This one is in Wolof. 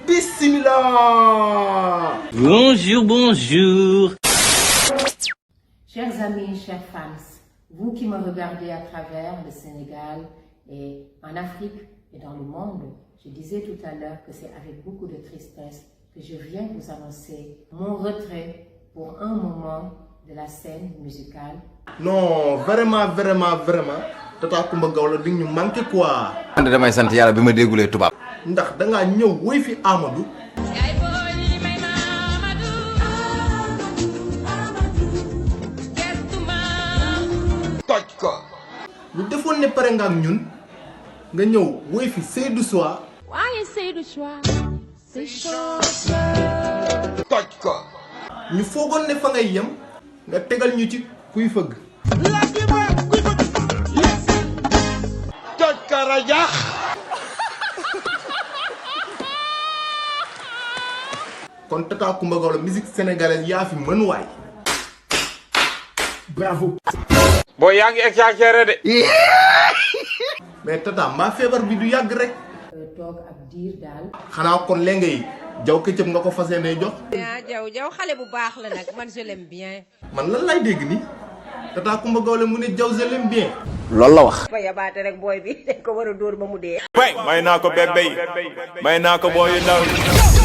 Bismillah. Bonjour. Chers amis, chers fans, vous qui me regardez à travers le Sénégal et en Afrique et dans le monde, je disais tout à l'heure que c'est avec beaucoup de tristesse que je viens vous annoncer mon retrait pour un moment de la scène musicale. Non, vraiment. Tata Coumba Gawlo di ñu manqué quoi. man damay sant yàlla bi ma déggulee tubaab. ndax da ngaa ñëw woy fi Amadou. toj ko. ñu defoon ne pare nga ak ñun nga ñëw woy fi Seydou Soir. waaye Seydou Soir c'est chaud. toj ko. ñu foogoon ne fa ngay yem nga tegal ñu ci kuy fëgg. toj ka rajax. kon Tata Coumba Gawlo musique sénégalaise yaa fi mën waay. bravo. booy yaa ngi exagéré de. mais Tata mbaa feebar bi du yàgg rek. toog ab diir daal. xanaa kon lenge yi jaw këccëg nga ko fas yéenee jox. ah jaw xale bu baax la nag man je l'aime bien. man lan lay dégg ni Tata Coumba Gawlo mu ne jaw je l'aime bien. loolu la wax. ba yabaate rek booy bi dañ ko war a dóor ba mu dee. may naa ko bébé may naa ko booyu ndaw